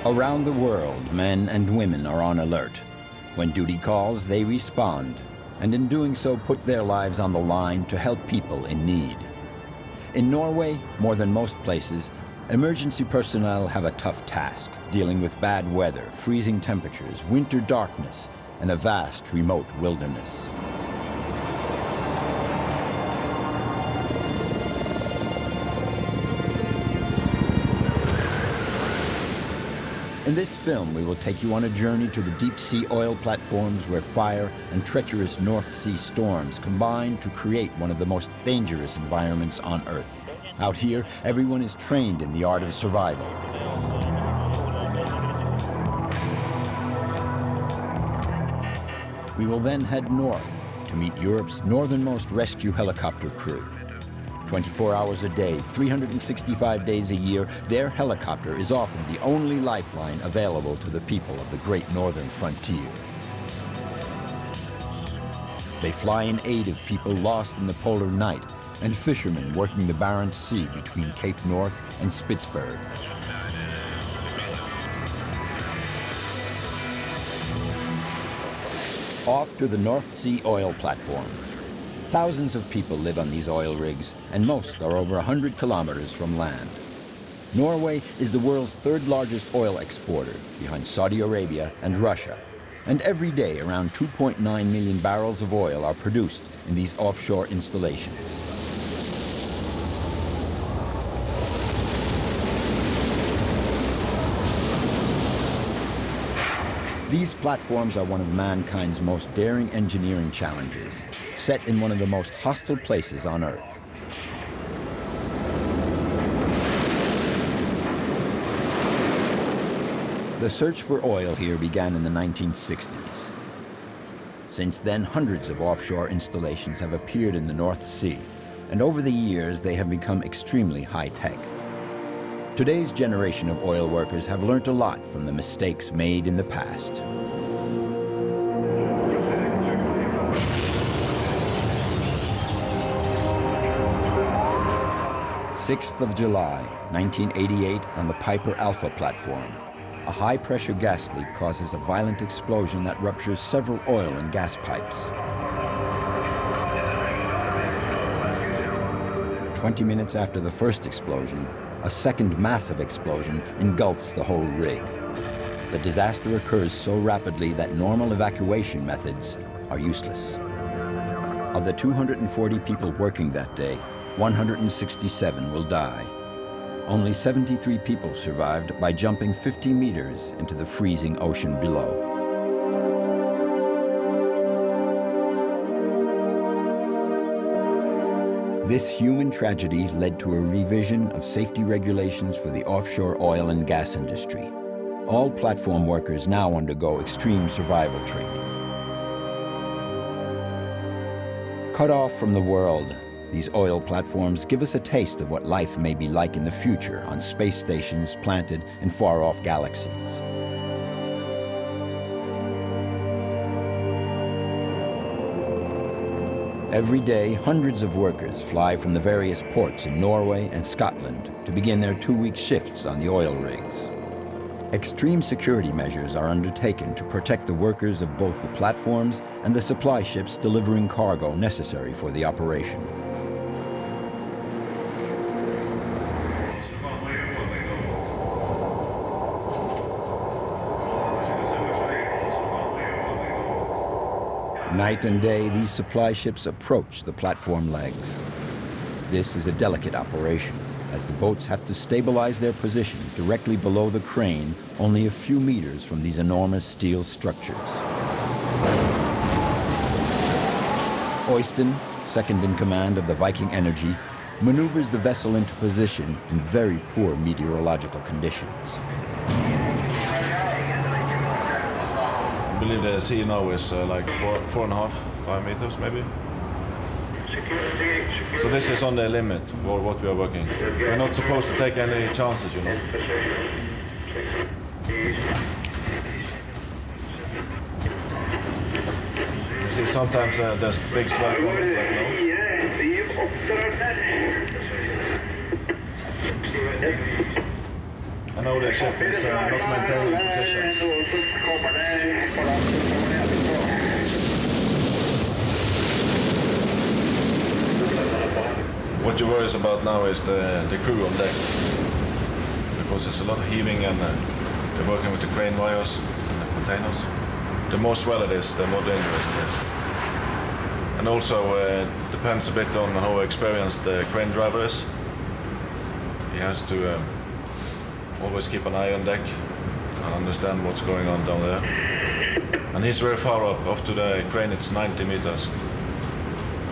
Around the world, men and women are on alert. When duty calls, they respond, and in doing so put their lives on the line to help people in need. In Norway, more than most places, emergency personnel have a tough task, dealing with bad weather, freezing temperatures, winter darkness, and a vast remote wilderness. In this film, we will take you on a journey to the deep-sea oil platforms where fire and treacherous North Sea storms combine to create one of the most dangerous environments on Earth. Out here, everyone is trained in the art of survival. We will then head north to meet Europe's northernmost rescue helicopter crew. 24 hours a day, 365 days a year, their helicopter is often the only lifeline available to the people of the great northern frontier. They fly in aid of people lost in the polar night and fishermen working the Barents Sea between Cape North and Spitsbergen. Off to the North Sea oil platforms. Thousands of people live on these oil rigs, and most are over 100 kilometers from land. Norway is the world's third largest oil exporter, behind Saudi Arabia and Russia. And every day, around 2.9 million barrels of oil are produced in these offshore installations. These platforms are one of mankind's most daring engineering challenges, set in one of the most hostile places on Earth. The search for oil here began in the 1960s. Since then, hundreds of offshore installations have appeared in the North Sea, and over the years they have become extremely high-tech. Today's generation of oil workers have learned a lot from the mistakes made in the past. 6th of July, 1988, on the Piper Alpha platform. A high-pressure gas leak causes a violent explosion that ruptures several oil and gas pipes. 20 minutes after the first explosion, a second massive explosion engulfs the whole rig. The disaster occurs so rapidly that normal evacuation methods are useless. Of the 240 people working that day, 167 will die. Only 73 people survived by jumping 50 meters into the freezing ocean below. This human tragedy led to a revision of safety regulations for the offshore oil and gas industry. All platform workers now undergo extreme survival training. Cut off from the world, these oil platforms give us a taste of what life may be like in the future on space stations planted in far-off galaxies. Every day, hundreds of workers fly from the various ports in Norway and Scotland to begin their 2-week shifts on the oil rigs. Extreme security measures are undertaken to protect the workers of both the platforms and the supply ships delivering cargo necessary for the operation. Night and day, these supply ships approach the platform legs. This is a delicate operation, as the boats have to stabilize their position directly below the crane, only a few meters from these enormous steel structures. Øystein, second in command of the Viking Energy, maneuvers the vessel into position in very poor meteorological conditions. I believe the sea now is like 4.5, 5 meters maybe. So this is on the limit for what we are working. We're not supposed to take any chances, you know. You see, sometimes there's big slack on it, like now. I know the ship is not maintaining position. What you worry about now is the crew on deck, because there's a lot of heaving and they're working with the crane wires and the containers. The more swell it is, the more dangerous it is. And also depends a bit on how experienced the crane driver is. He has to always keep an eye on deck and understand what's going on down there. And he's very far up to the crane. It's 90 meters.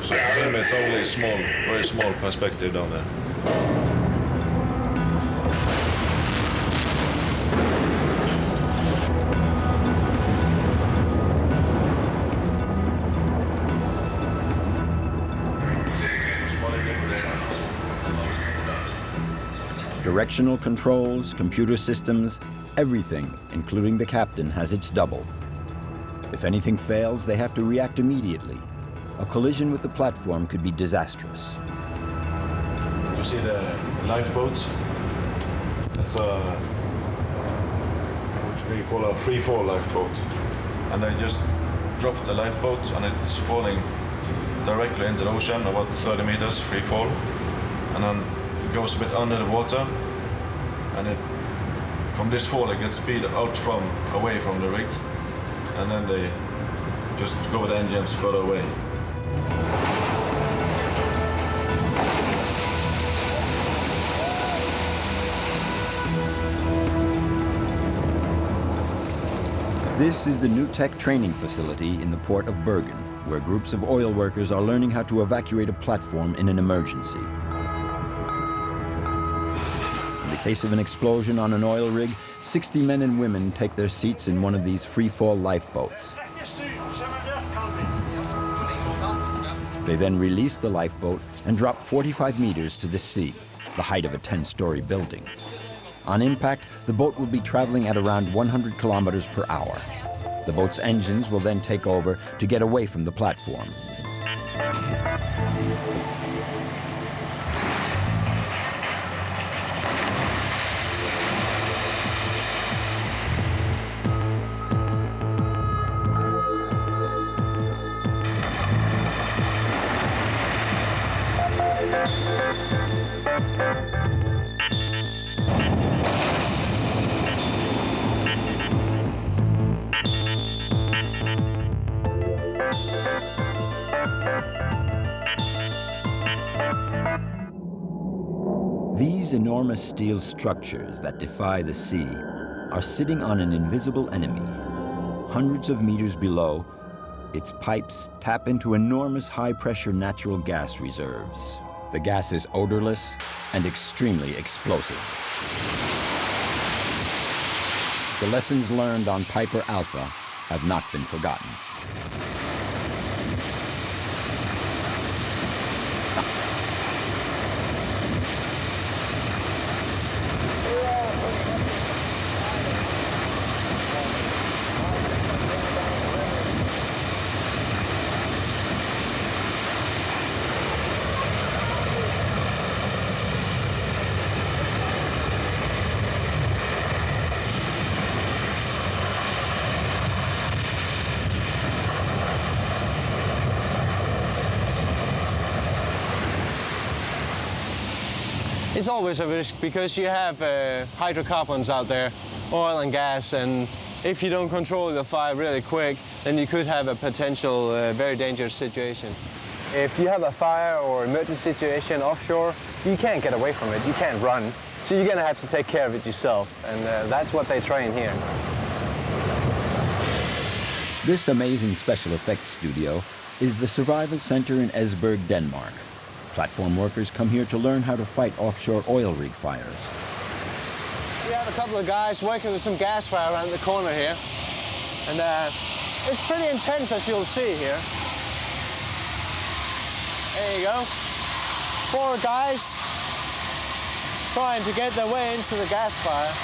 So for him it's only a small, very small perspective down there. Directional controls, computer systems, everything, including the captain, has its double. If anything fails, they have to react immediately. A collision with the platform could be disastrous. You see the lifeboats? It's what we call a free fall lifeboat. And they just drop the lifeboat and it's falling directly into the ocean, about 30 meters free fall. And then it goes a bit under the water, and from this fall it gets speed out away from the rig, and then they just go with the engines further away. This is the new tech training facility in the port of Bergen, where groups of oil workers are learning how to evacuate a platform in an emergency. In the case of an explosion on an oil rig, 60 men and women take their seats in one of these free-fall lifeboats. They then release the lifeboat and drop 45 meters to the sea, the height of a 10-story building. On impact, the boat will be traveling at around 100 kilometers per hour. The boat's engines will then take over to get away from the platform. These enormous steel structures that defy the sea are sitting on an invisible enemy. Hundreds of meters below, its pipes tap into enormous high-pressure natural gas reserves. The gas is odorless and extremely explosive. The lessons learned on Piper Alpha have not been forgotten. It's always a risk because you have hydrocarbons out there, oil and gas, and if you don't control the fire really quick, then you could have a potential very dangerous situation. If you have a fire or emergency situation offshore, you can't get away from it, you can't run. So you're gonna have to take care of it yourself, and that's what they train here. This amazing special effects studio is the Survival Center in Esbjerg, Denmark. Platform workers come here to learn how to fight offshore oil rig fires. We have a couple of guys working with some gas fire around the corner here. And it's pretty intense, as you'll see here. There you go. 4 guys trying to get their way into the gas fire.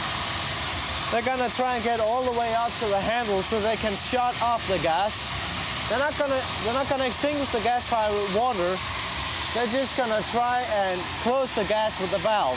They're gonna try and get all the way up to the handle so they can shut off the gas. They're not gonna extinguish the gas fire with water. They're just gonna try and close the gas with the valve.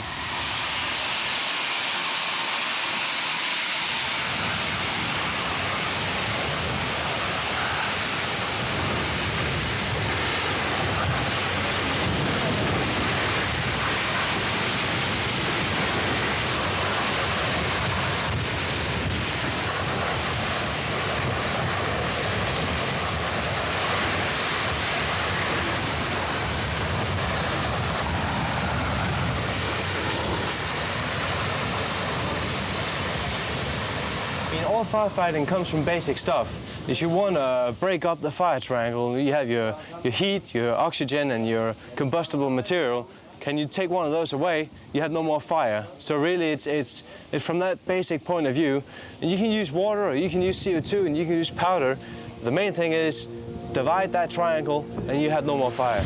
all firefighting comes from basic stuff. If you want to break up the fire triangle, you have your heat, your oxygen, and your combustible material. Can you take one of those away, you have no more fire. So really, it's from that basic point of view. And you can use water, or you can use CO2, and you can use powder. The main thing is divide that triangle, and you have no more fire.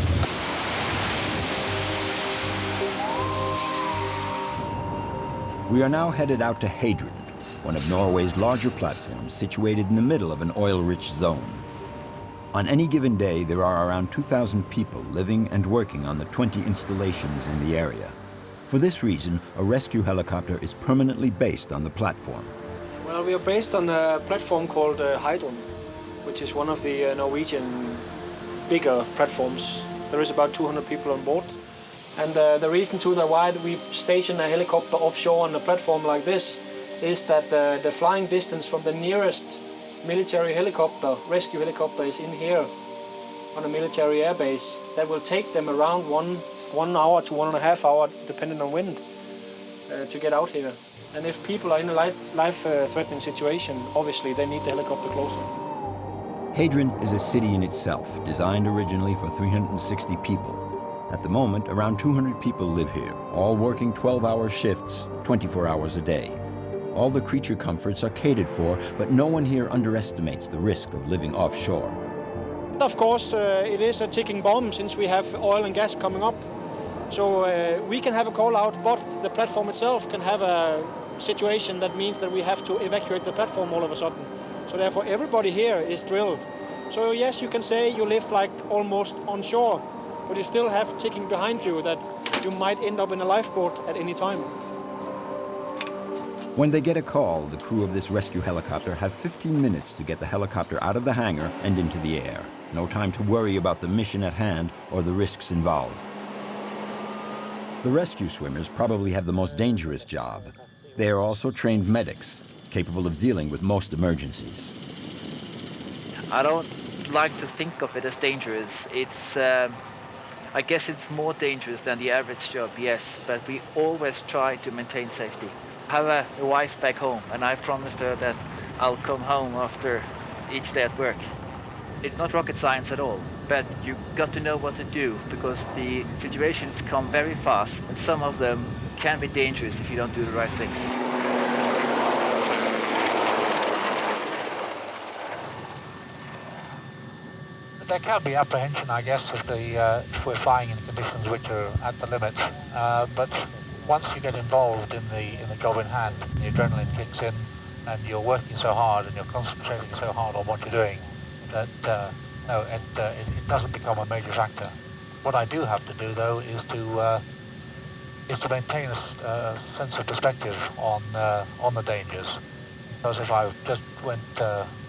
We are now headed out to Hadrian, one of Norway's larger platforms situated in the middle of an oil-rich zone. On any given day, there are around 2,000 people living and working on the 20 installations in the area. For this reason, a rescue helicopter is permanently based on the platform. Well, we are based on a platform called Hadrian, which is one of the Norwegian bigger platforms. There is about 200 people on board. And the reason to why we station a helicopter offshore on a platform like this is that the flying distance from the nearest military helicopter, rescue helicopter, is in here on a military airbase. That will take them around one hour to 1.5 hours, depending on wind, to get out here. And if people are in a life-threatening situation, obviously they need the helicopter closer. Hadrian is a city in itself, designed originally for 360 people. At the moment, around 200 people live here, all working 12-hour shifts, 24 hours a day. All the creature comforts are catered for, but no one here underestimates the risk of living offshore. Of course, it is a ticking bomb since we have oil and gas coming up. So we can have a call out, but the platform itself can have a situation that means that we have to evacuate the platform all of a sudden. So therefore, everybody here is drilled. So yes, you can say you live like almost on shore, but you still have ticking behind you that you might end up in a lifeboat at any time. When they get a call, the crew of this rescue helicopter have 15 minutes to get the helicopter out of the hangar and into the air. No time to worry about the mission at hand or the risks involved. The rescue swimmers probably have the most dangerous job. They are also trained medics, capable of dealing with most emergencies. I don't like to think of it as dangerous. I guess it's more dangerous than the average job, yes, but we always try to maintain safety. I have a wife back home, and I promised her that I'll come home after each day at work. It's not rocket science at all, but you got to know what to do, because the situations come very fast, and some of them can be dangerous if you don't do the right things. There can be apprehension, I guess, if we're flying in conditions which are at the limit. But once you get involved in the job in hand, the adrenaline kicks in, and you're working so hard and you're concentrating so hard on what you're doing that it doesn't become a major factor. What I do have to do, though, is to maintain a sense of perspective on the dangers. Because if I just went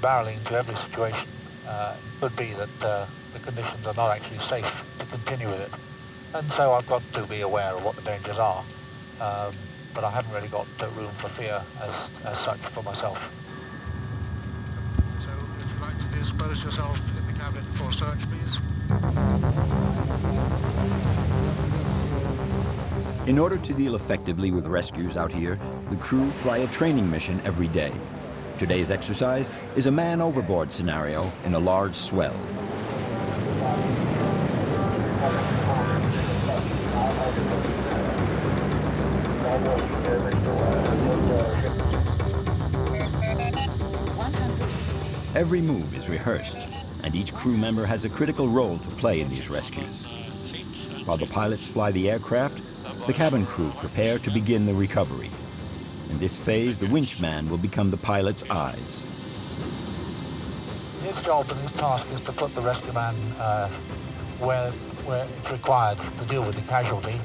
barreling into every situation, it could be that the conditions are not actually safe to continue with it. And so I've got to be aware of what the dangers are. But I haven't really got room for fear as such for myself. So if you'd like to disperse yourself in the cabin for search, please. In order to deal effectively with rescues out here, the crew fly a training mission every day. Today's exercise is a man overboard scenario in a large swell. Every move is rehearsed, and each crew member has a critical role to play in these rescues. While the pilots fly the aircraft, the cabin crew prepare to begin the recovery. In this phase, the winchman will become the pilot's eyes. His job and his task is to put the rescue man where it's required to deal with the casualty.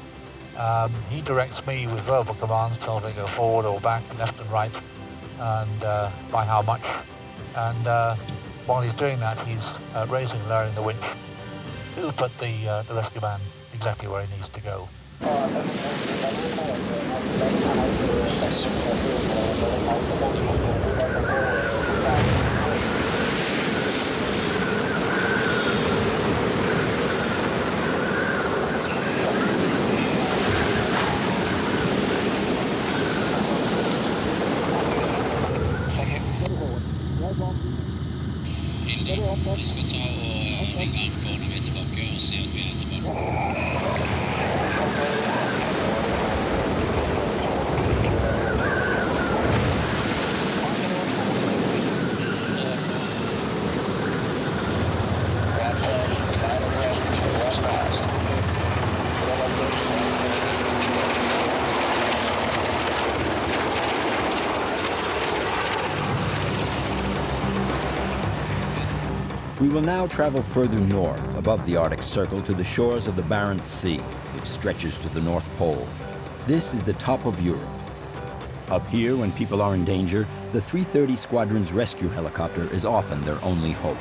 He directs me with verbal commands, tells me to go forward or back, left and right, and by how much. And while he's doing that, he's raising and lowering the winch to put the rescue man exactly where he needs to go. We will now travel further north above the Arctic Circle to the shores of the Barents Sea, which stretches to the North Pole. This is the top of Europe. Up here, when people are in danger, the 330 Squadron's rescue helicopter is often their only hope.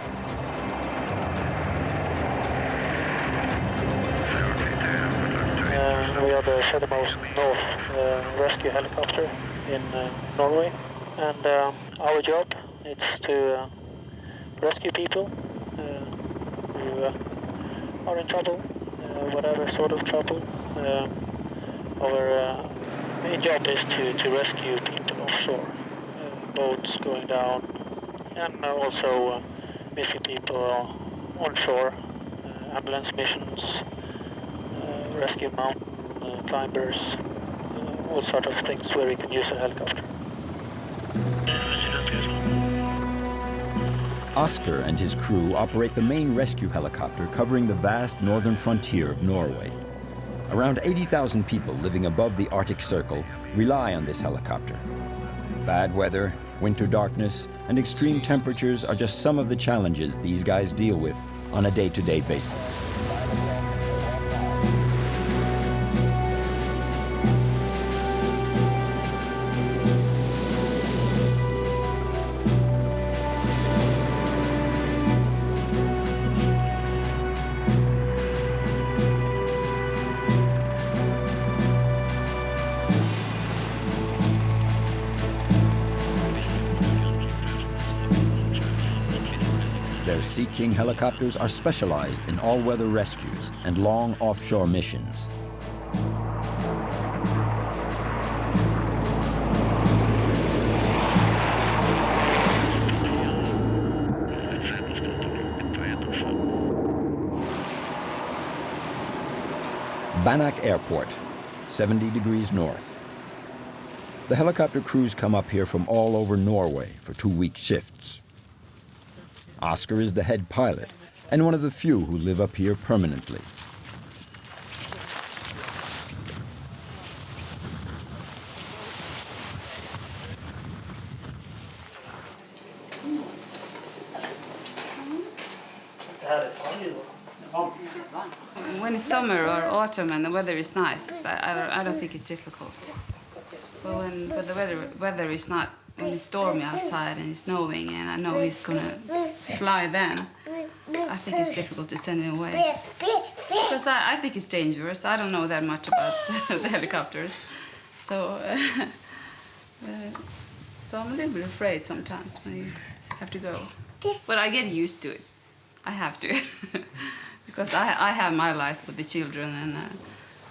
We are the southernmost north rescue helicopter in Norway, and our job is to rescue people who are in trouble, whatever sort of trouble. Our main job is to rescue people offshore, boats going down, and also missing people onshore, ambulance missions, rescue mountain climbers, all sort of things where we can use a helicopter. Oscar and his crew operate the main rescue helicopter covering the vast northern frontier of Norway. Around 80,000 people living above the Arctic Circle rely on this helicopter. Bad weather, winter darkness, and extreme temperatures are just some of the challenges these guys deal with on a day-to-day basis. Their Sea King helicopters are specialized in all-weather rescues and long offshore missions. Banak Airport, 70 degrees north. The helicopter crews come up here from all over Norway for 2-week shifts. Oscar is the head pilot and one of the few who live up here permanently. When it's summer or autumn and the weather is nice, I don't think it's difficult. But when the weather is not, when it's stormy outside and it's snowing and I know he's gonna fly then, I think it's difficult to send him away. Because I think it's dangerous. I don't know that much about the helicopters. So, so I'm a little bit afraid sometimes when you have to go. But I get used to it. I have to. Because I have my life with the children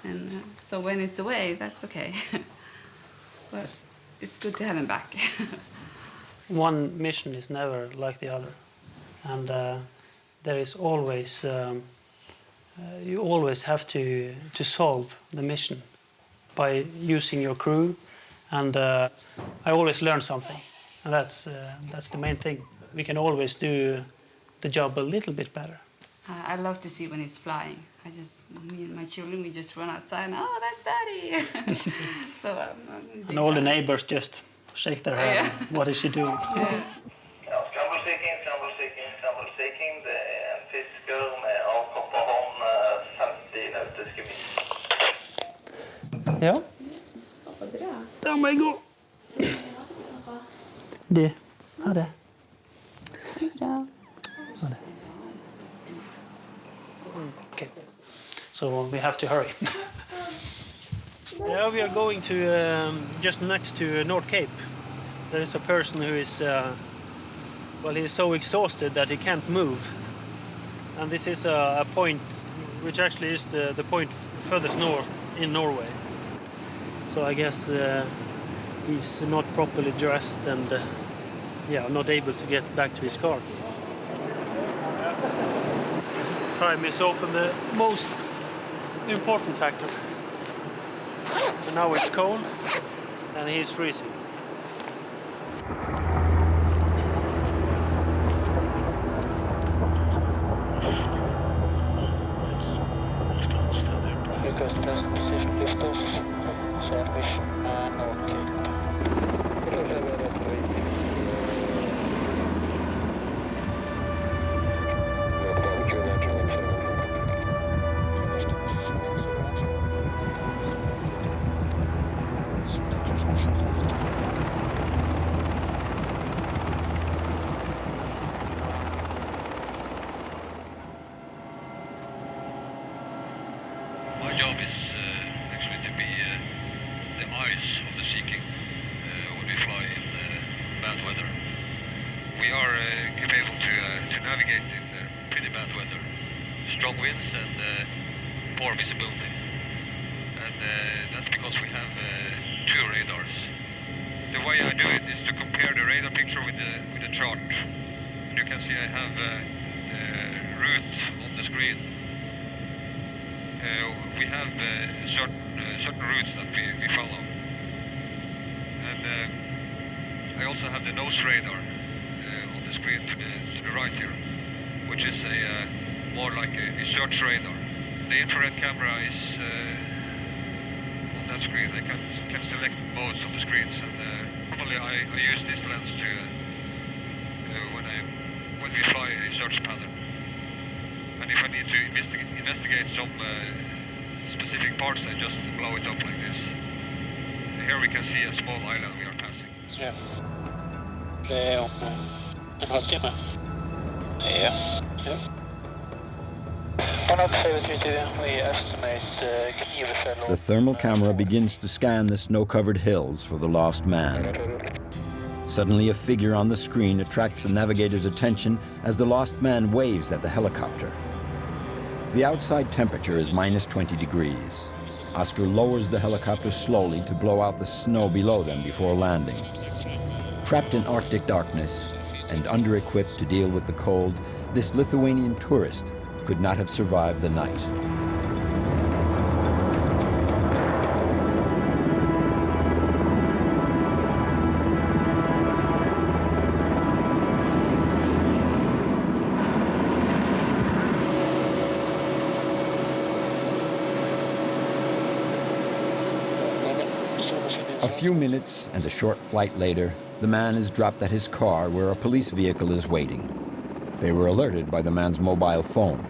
and so when it's away, that's okay. But it's good to have him back. One mission is never like the other, and there is always you always have to solve the mission by using your crew, and I always learn something, and that's the main thing. We can always do the job a little bit better. I love to see when he's flying. Me and my children, we just run outside and, oh, that's Daddy. So and all the neighbors just shake their head. Yeah. What is she doing? Yeah. Ja. Ja, men gå. Det. Ha det. Bra. Okay. So we have to hurry. Yeah, we are going to just next to North Cape. There is a person who is, well, he is so exhausted that he can't move. And this is a point which actually is the point furthest north in Norway. So I guess he's not properly dressed and not able to get back to his car. Time is often the most important factor. And now it's cold and he's freezing. My job is actually to be the eyes of the Sea King when we fly in bad weather. We are capable to navigate in pretty bad weather, strong winds and poor visibility. And that's because we have two radars. The way I do it is to compare the radar picture with the chart. And you can see I have the route on the screen. We have certain routes that we follow. And I also have the nose radar on the screen to the right here, which is more like a search radar. The infrared camera is on that screen. I can select modes on the screens, and normally I use this lens to when we fly a search pattern. And if I need to investigate some specific parts, I just blow it up like this. Here we can see a small island we are passing. Ja. Det är om en halvtimme. Ja. Ja. The thermal camera begins to scan the snow-covered hills for the lost man. Suddenly, a figure on the screen attracts the navigator's attention as the lost man waves at the helicopter. The outside temperature is minus 20 degrees. Oscar lowers the helicopter slowly to blow out the snow below them before landing. Trapped in Arctic darkness and under-equipped to deal with the cold, this Lithuanian tourist could not have survived the night. A few minutes and a short flight later, the man is dropped at his car where a police vehicle is waiting. They were alerted by the man's mobile phone.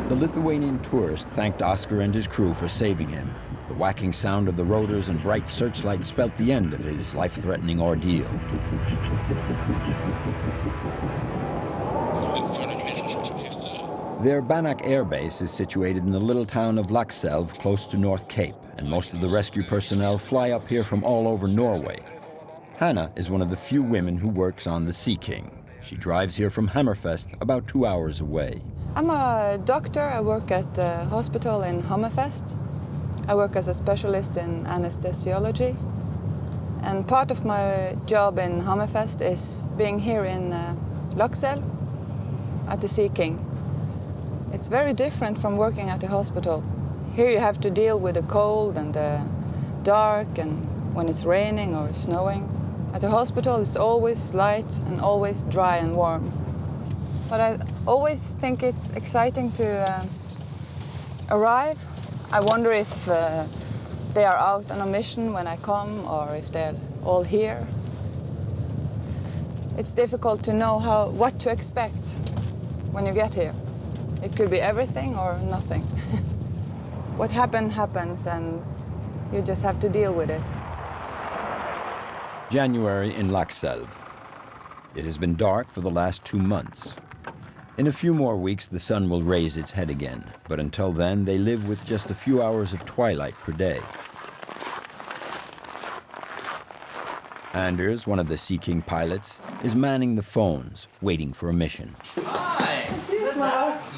The Lithuanian tourist thanked Oscar and his crew for saving him. The whacking sound of the rotors and bright searchlights spelt the end of his life-threatening ordeal. Their Banak Air Base is situated in the little town of Lakselv, close to North Cape, and most of the rescue personnel fly up here from all over Norway. Hannah is one of the few women who works on the Sea King. She drives here from Hammerfest, about 2 hours away. I'm a doctor. I work at the hospital in Hammerfest. I work as a specialist in anesthesiology. And part of my job in Hammerfest is being here in Lakselv at the Sea King. It's very different from working at the hospital. Here you have to deal with the cold and the dark and when it's raining or snowing. At the hospital it's always light and always dry and warm. But I always think it's exciting to arrive. I wonder if they are out on a mission when I come or if they're all here. It's difficult to know what to expect when you get here. It could be everything or nothing. What happens and you just have to deal with it. January in Lakselv. It has been dark for the last 2 months. In a few more weeks, the sun will raise its head again, but until then, they live with just a few hours of twilight per day. Anders, one of the Sea King pilots, is manning the phones, waiting for a mission. Hei!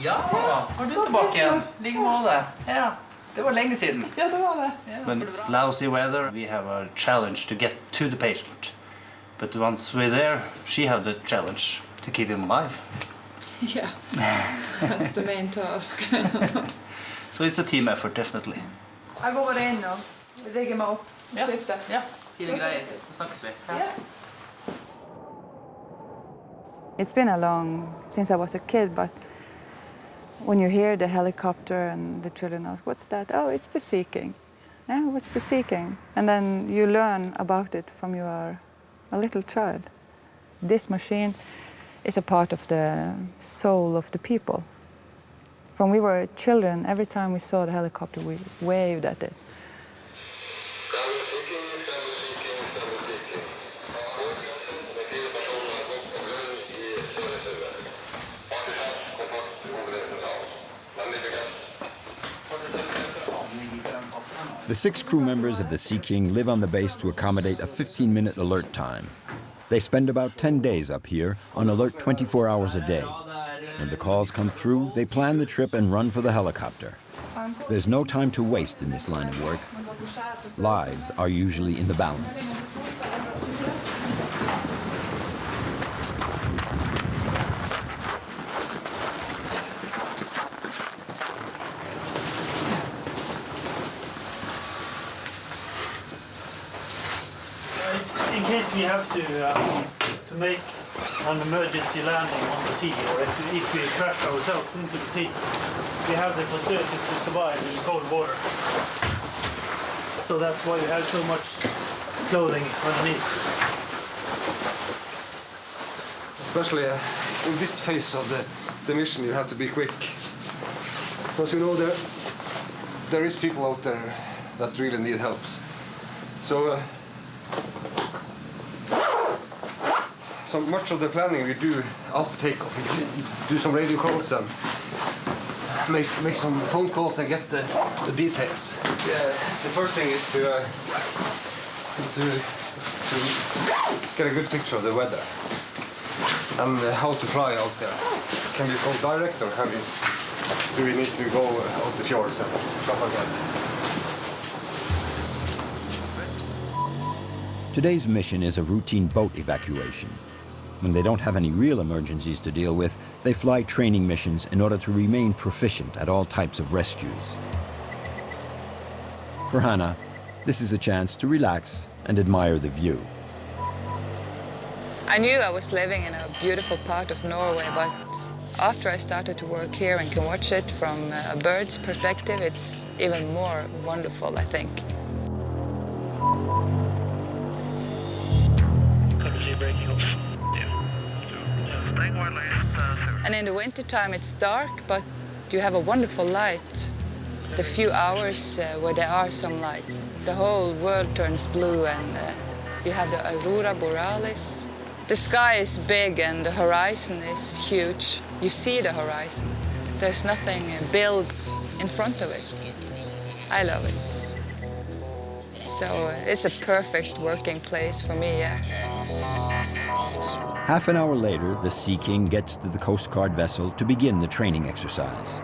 Ja, var du tilbake igjen? Like måte. Ja, det var lenge siden. Ja, det var det. When it's lousy weather, we have a challenge to get to the patient. But once we're there, she had the challenge to keep him alive. Yeah, that's the main task. So it's a team effort, definitely. Jeg går bare inn og rigger meg opp. Ja. Skifte. Ja, fine greier. Så snakkes vi. Yeah. It's been a long since I was a kid, but when you hear the helicopter and the children ask, what's that? Oh, it's the Sea King. Yeah, what's the Sea King? And then you learn about it from you are a little child. This machine is a part of the soul of the people. From we were children, every time we saw the helicopter, we waved at it. The 6 crew members of the Sea King live on the base to accommodate a 15-minute alert time. They spend about 10 days up here on alert 24 hours a day. When the calls come through, they plan the trip and run for the helicopter. There's no time to waste in this line of work. Lives are usually in the balance. In case we have to make an emergency landing on the sea, or if we crash ourselves into the sea, we have the possibility to survive in cold water. So that's why we have so much clothing underneath. Especially in this phase of the mission, you have to be quick. Because you know there is people out there that really need help. So much of the planning we do after takeoff. We do some radio calls and make some phone calls and get the details. Yeah, the first thing is to get a good picture of the weather and how to fly out there. Can we go direct or do we need to go out the fjords and stuff like that? Today's mission is a routine boat evacuation. When they don't have any real emergencies to deal with, they fly training missions in order to remain proficient at all types of rescues. For Hannah, this is a chance to relax and admire the view. I knew I was living in a beautiful part of Norway, but after I started to work here and can watch it from a bird's perspective, it's even more wonderful, I think. Breaking off. And in the wintertime it's dark, but you have a wonderful light. The few hours where there are some lights. The whole world turns blue and you have the aurora borealis. The sky is big and the horizon is huge. You see the horizon. There's nothing built in front of it. I love it. So it's a perfect working place for me, yeah. Half an hour later, the Sea King gets to the Coast Guard vessel to begin the training exercise.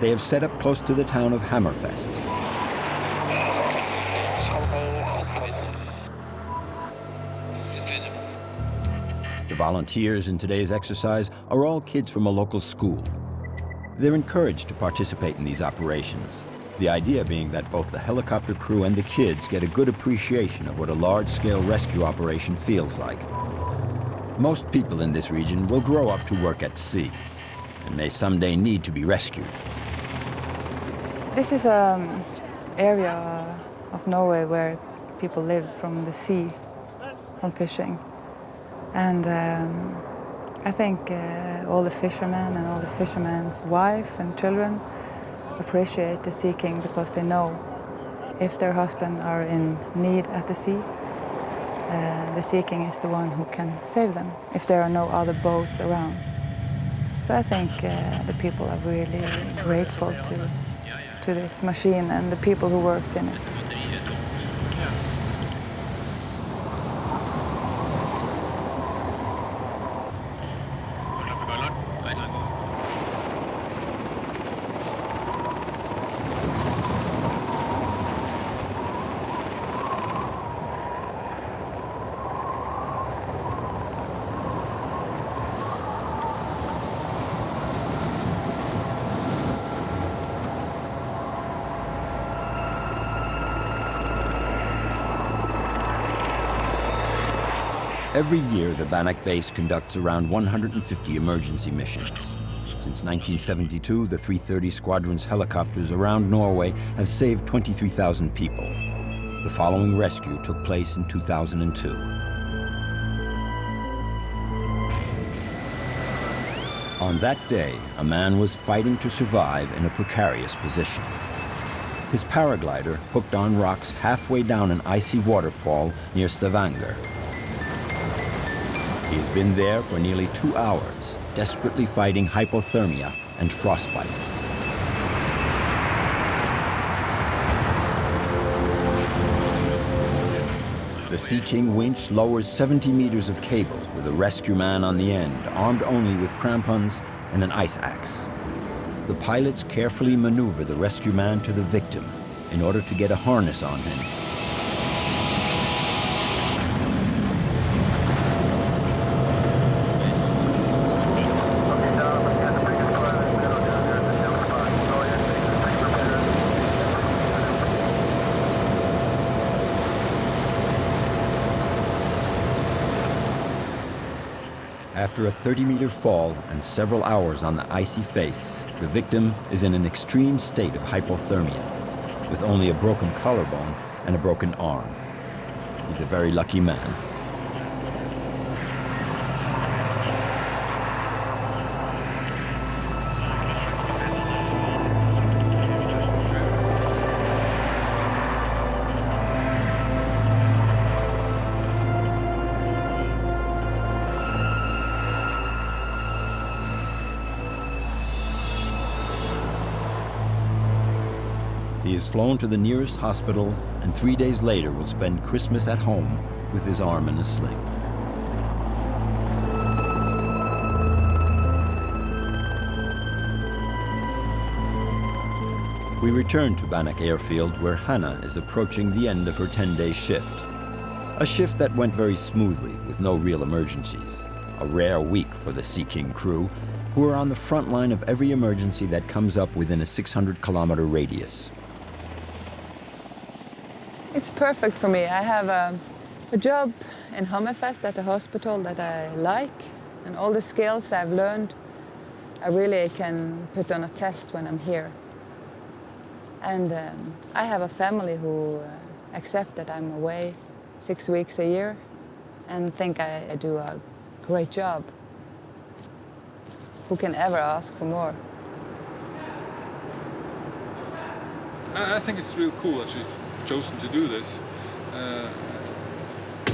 They have set up close to the town of Hammerfest. The volunteers in today's exercise are all kids from a local school. They're encouraged to participate in these operations. The idea being that both the helicopter crew and the kids get a good appreciation of what a large-scale rescue operation feels like. Most people in this region will grow up to work at sea and may someday need to be rescued. This is an area of Norway where people live from the sea, from fishing. And I think all the fishermen and all the fishermen's wife and children appreciate the Sea King because they know if their husband are in need at the sea, the Sea King is the one who can save them if there are no other boats around. So I think the people are really grateful to this machine and the people who works in it. Every year, the Bannock Base conducts around 150 emergency missions. Since 1972, the 330 Squadron's helicopters around Norway have saved 23,000 people. The following rescue took place in 2002. On that day, a man was fighting to survive in a precarious position. His paraglider hooked on rocks halfway down an icy waterfall near Stavanger. He has been there for nearly 2 hours, desperately fighting hypothermia and frostbite. The Sea King winch lowers 70 meters of cable with a rescue man on the end, armed only with crampons and an ice axe. The pilots carefully maneuver the rescue man to the victim in order to get a harness on him. After a 30-meter fall and several hours on the icy face, the victim is in an extreme state of hypothermia, with only a broken collarbone and a broken arm. He's a very lucky man. He is flown to the nearest hospital and 3 days later will spend Christmas at home with his arm in a sling. We return to Bannock Airfield where Hannah is approaching the end of her 10-day shift. A shift that went very smoothly with no real emergencies. A rare week for the Sea King crew, who are on the front line of every emergency that comes up within a 600-kilometer radius. It's perfect for me. I have a job in Hammerfest at the hospital that I like, and all the skills I've learned, I really can put on a test when I'm here. And I have a family who accept that I'm away 6 weeks a year and think I do a great job. Who can ever ask for more? I think it's real cool that she's chosen to do this.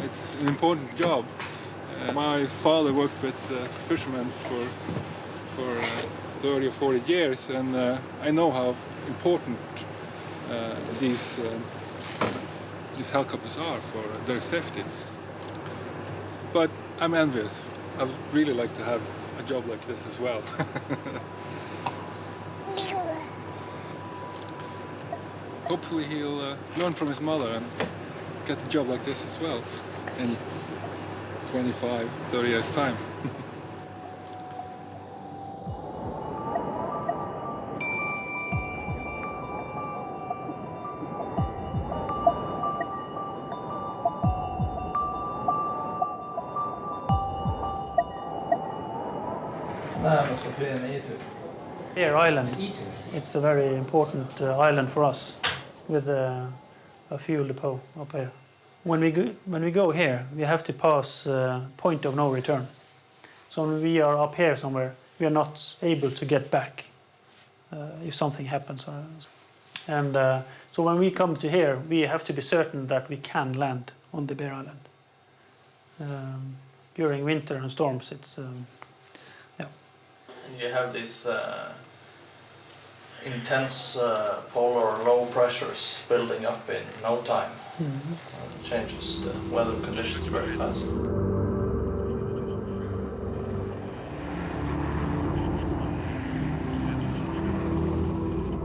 It's an important job. My father worked with fishermen for 30 or 40 years, and I know how important these helicopters are for their safety. But I'm envious. I'd really like to have a job like this as well. Hopefully he'll learn from his mother and get a job like this as well in 25, 30 years' time. Bear Island, it's a very important island for us, with a fuel depot up here. When we go here, we have to pass point of no return. So when we are up here somewhere, we are not able to get back if something happens. And so when we come to here, we have to be certain that we can land on the Bear Island. During winter and storms, it's yeah. And you have these intense polar low pressures building up in no time. It changes the weather conditions very fast.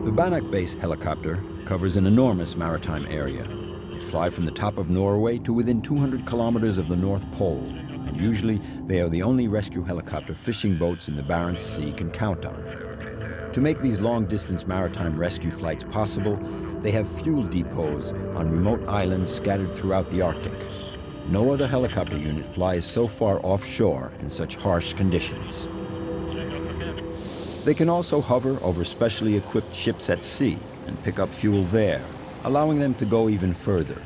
The Bannock Base helicopter covers an enormous maritime area. They fly from the top of Norway to within 200 kilometers of the North Pole, and usually they are the only rescue helicopter fishing boats in the Barents Sea can count on. To make these long-distance maritime rescue flights possible, they have fuel depots on remote islands scattered throughout the Arctic. No other helicopter unit flies so far offshore in such harsh conditions. They can also hover over specially equipped ships at sea and pick up fuel there, allowing them to go even further.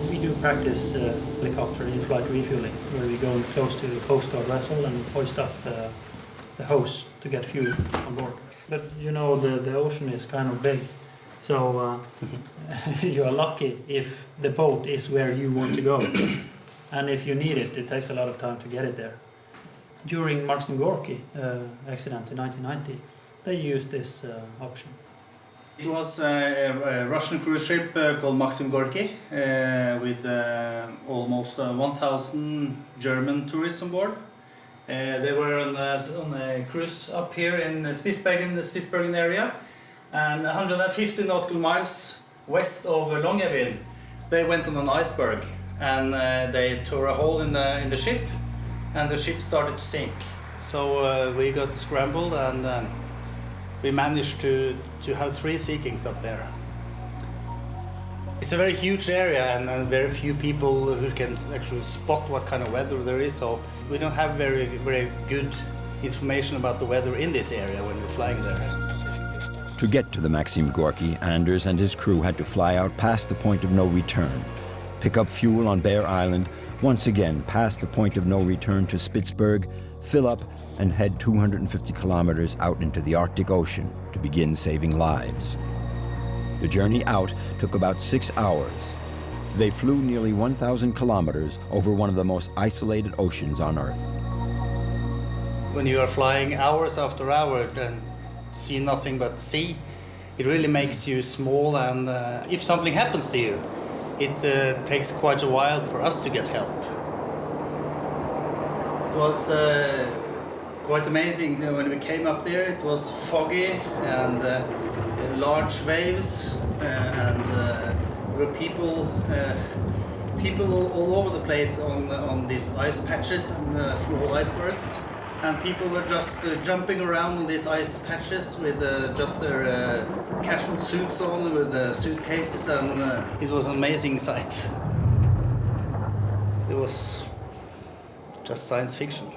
We do practice helicopter in-flight refueling, where we go close to the Coast Guard vessel and hoist up the hose to get fuel on board. But you know, the ocean is kind of big, so you are lucky if the boat is where you want to go. And if you need it, it takes a lot of time to get it there. During Maxim Gorki accident in 1990, they used this option. It was a Russian cruise ship called Maxim Gorki with almost 1,000 German tourists on board. They were on a cruise up here in Spitsbergen, the Spitsbergen area, and 150 nautical miles west of Longyearbyen. They went on an iceberg and they tore a hole in the ship, and the ship started to sink. So we got scrambled and we managed to have 3 sea kings up there. It's a very huge area and very few people who can actually spot what kind of weather there is, so we don't have very good information about the weather in this area when we're flying there. To get to the Maxim Gorki, Anders and his crew had to fly out past the point of no return, pick up fuel on Bear Island, once again past the point of no return to Spitsbergen, fill up and head 250 kilometers out into the Arctic Ocean to begin saving lives. The journey out took about 6 hours. They flew nearly 1,000 kilometers over one of the most isolated oceans on Earth. When you are flying hours after hour and see nothing but sea, it really makes you small, and if something happens to you, it takes quite a while for us to get help. It was quite amazing when we came up there. It was foggy and large waves, and there were people all over the place on these ice patches and small icebergs. And people were just jumping around on these ice patches with just their casual suits on, with suitcases, and it was an amazing sight. It was just science fiction.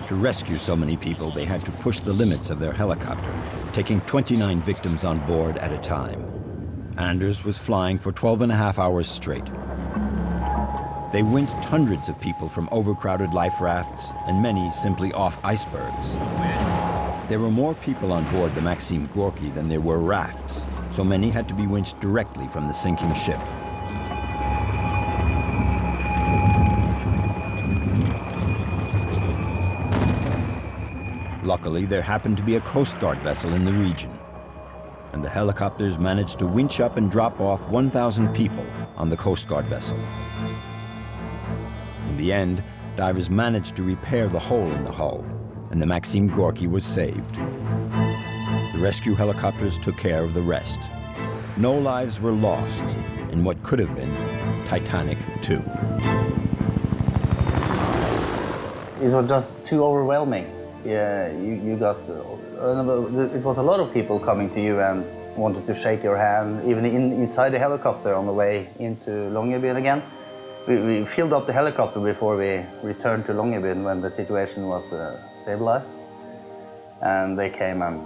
To rescue so many people, they had to push the limits of their helicopter, taking 29 victims on board at a time. Anders was flying for 12.5 hours straight. They winched hundreds of people from overcrowded life rafts and many simply off icebergs. There were more people on board the Maxim Gorki than there were rafts, so many had to be winched directly from the sinking ship. Luckily, there happened to be a Coast Guard vessel in the region, and the helicopters managed to winch up and drop off 1,000 people on the Coast Guard vessel. In the end, divers managed to repair the hole in the hull, and the Maxim Gorki was saved. The rescue helicopters took care of the rest. No lives were lost in what could have been Titanic 2. It was just too overwhelming. Yeah, you got, it was a lot of people coming to you and wanted to shake your hand, even inside the helicopter on the way into Longyearbyen again. We filled up the helicopter before we returned to Longyearbyen when the situation was stabilized. And they came and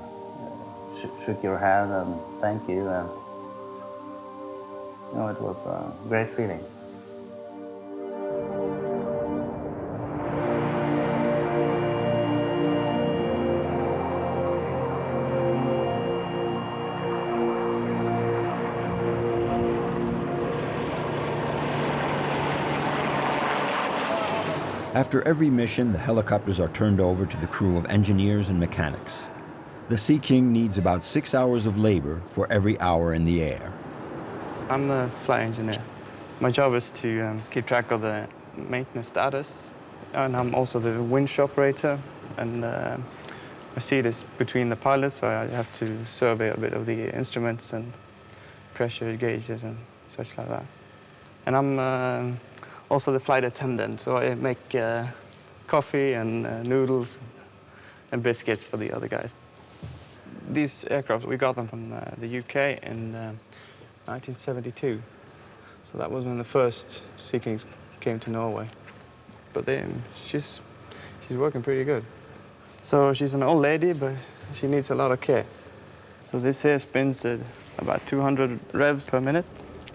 shook your hand and thank you. And, you know, it was a great feeling. After every mission, the helicopters are turned over to the crew of engineers and mechanics. The Sea King needs about 6 hours of labor for every hour in the air. I'm the flight engineer. My job is to keep track of the maintenance status, and I'm also the winch operator, and my seat is between the pilots, so I have to survey a bit of the instruments and pressure gauges and such like that. And I'm also the flight attendant, so I make coffee and noodles and biscuits for the other guys. These aircraft, we got them from the UK in 1972. So that was when the first Sea Kings came to Norway. But she's working pretty good. So she's an old lady, but she needs a lot of care. So this here spins at about 200 revs per minute.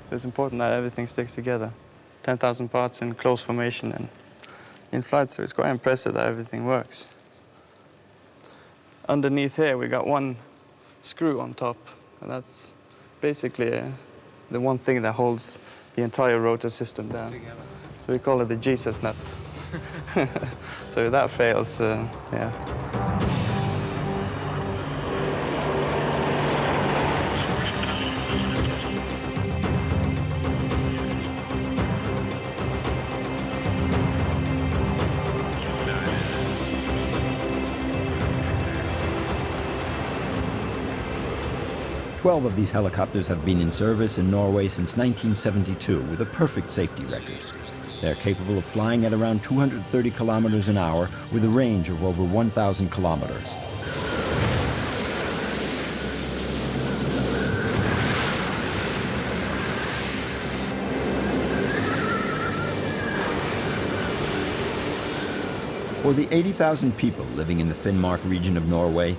So it's important that everything sticks together. 10,000 parts in close formation and in flight, so it's quite impressive that everything works. Underneath here, we got one screw on top, and that's basically the one thing that holds the entire rotor system down. So we call it the Jesus nut. So if that fails, yeah. 12 of these helicopters have been in service in Norway since 1972 with a perfect safety record. They're capable of flying at around 230 kilometers an hour with a range of over 1,000 kilometers. For the 80,000 people living in the Finnmark region of Norway,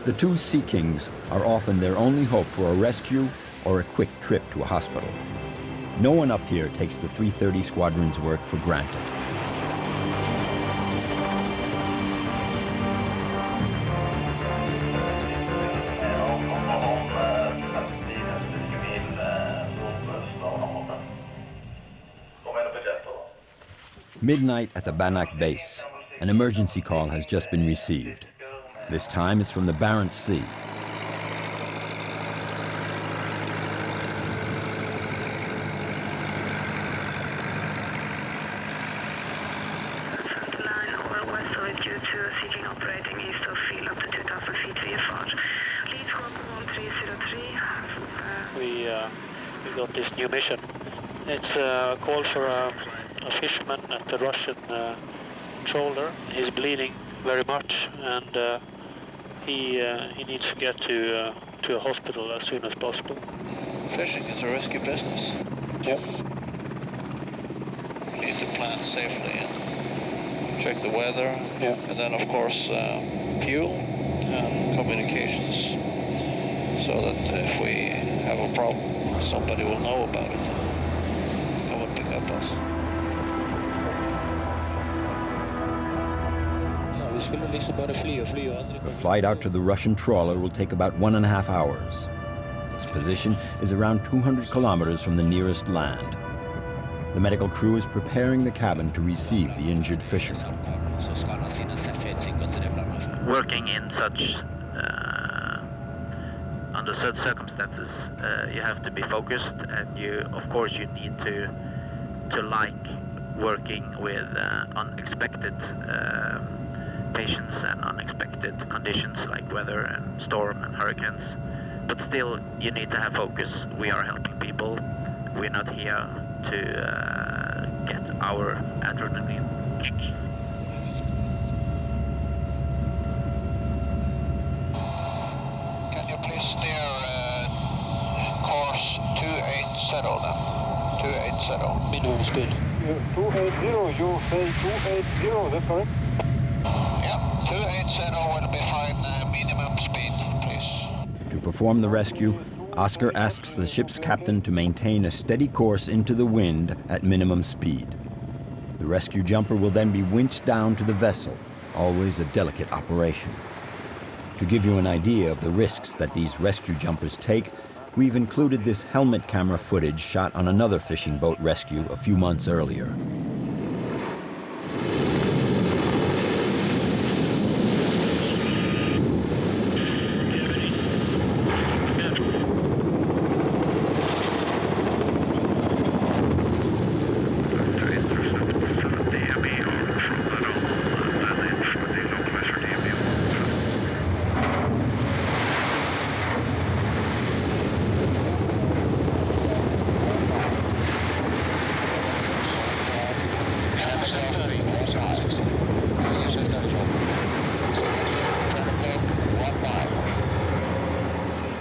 the two Sea Kings are often their only hope for a rescue or a quick trip to a hospital. No one up here takes the 330 Squadron's work for granted. Midnight at the Banak base. An emergency call has just been received. This time it's from the Barents Sea. We got this new mission. It's a call for a fisherman at the Russian trawler. He's bleeding very much, and he needs to get to a hospital as soon as possible. Fishing is a risky business. Yep. You need to plan safely and check the weather, and then of course fuel and communications, so that if we have a problem, somebody will know about it and come and pick up us. The flight out to the Russian trawler will take about 1.5 hours. Its position is around 200 kilometers from the nearest land. The medical crew is preparing the cabin to receive the injured fisherman. Working in such under such circumstances, you have to be focused, and of course you need to like working with unexpected patients and unexpected conditions like weather and storm and hurricanes. But still, you need to have focus. We are helping people. We're not here to get our adrenaline kick. Can you please steer course 280 then? 280. Minimum speed. 280, you say 280, that's correct? Yeah, 280 will be fine, minimum speed, please. To perform the rescue, Oscar asks the ship's captain to maintain a steady course into the wind at minimum speed. The rescue jumper will then be winched down to the vessel, always a delicate operation. To give you an idea of the risks that these rescue jumpers take, we've included this helmet camera footage shot on another fishing boat rescue a few months earlier.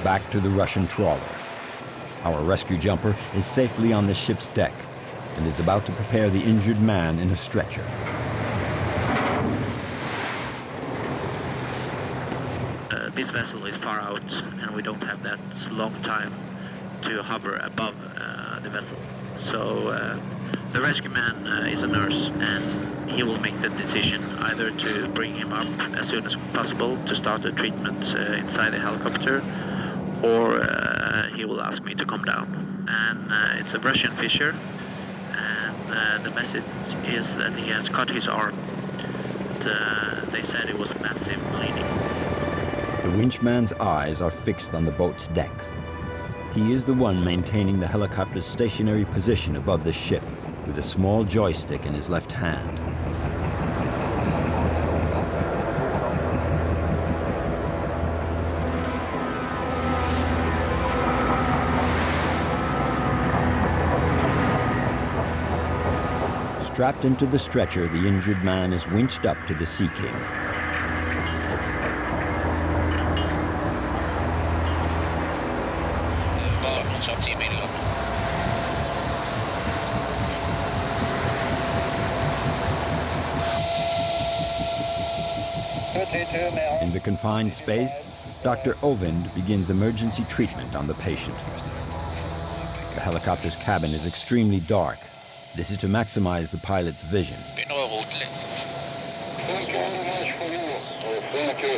back to the Russian trawler. Our rescue jumper is safely on the ship's deck and is about to prepare the injured man in a stretcher. This vessel is far out and we don't have that long time to hover above the vessel. So the rescue man is a nurse and he will make the decision either to bring him up as soon as possible to start the treatment inside the helicopter, or he will ask me to come down. And it's a Russian fisher, and the message is that he has cut his arm. They said it was massive bleeding. The winchman's eyes are fixed on the boat's deck. He is the one maintaining the helicopter's stationary position above the ship, with a small joystick in his left hand. Strapped into the stretcher, the injured man is winched up to the Sea King. In the confined space, Dr. Ovind begins emergency treatment on the patient. The helicopter's cabin is extremely dark. This is to maximize the pilot's vision.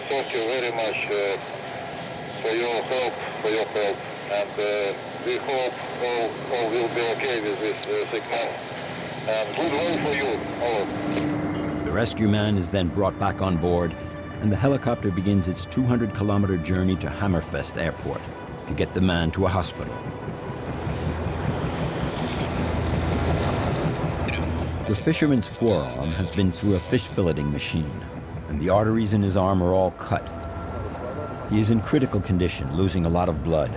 Thank you very much for your help, and we hope all will be okay with this sick man. And good luck for you all. The rescue man is then brought back on board, and the helicopter begins its 200-kilometer journey to Hammerfest Airport to get the man to a hospital. The fisherman's forearm has been through a fish filleting machine, and the arteries in his arm are all cut. He is in critical condition, losing a lot of blood.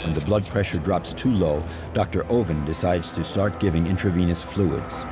When the blood pressure drops too low, Dr. Ovind decides to start giving intravenous fluids.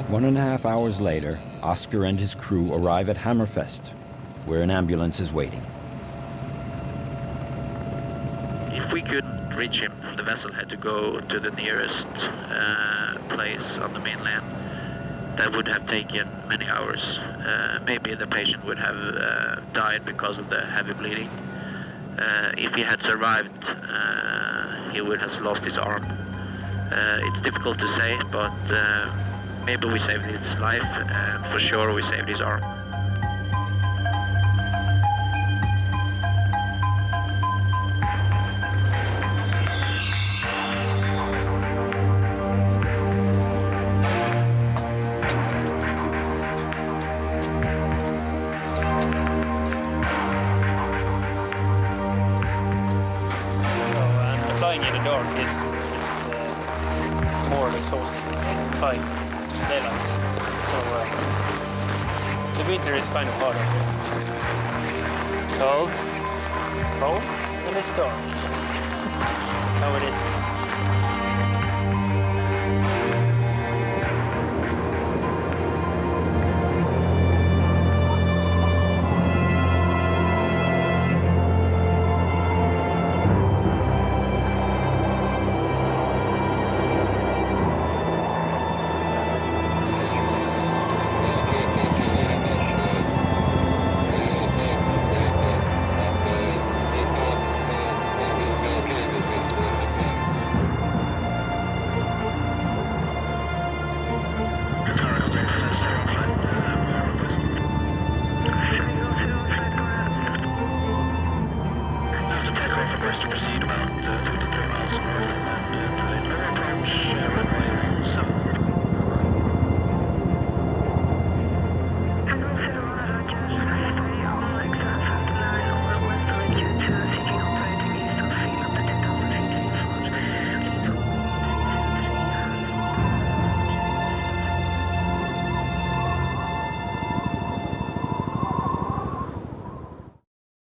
One and a half hours later, Oscar and his crew arrive at Hammerfest, where an ambulance is waiting. If we couldn't reach him, the vessel had to go to the nearest place on the mainland. That would have taken many hours. Maybe the patient would have died because of the heavy bleeding. If he had survived, he would have lost his arm. It's difficult to say, but maybe we saved his life, and for sure we saved his arm. Flying in the dark is more exhausting than flying daylight. So the winter is kind of harder. Cold, it's cold, and it's dark. That's how it is.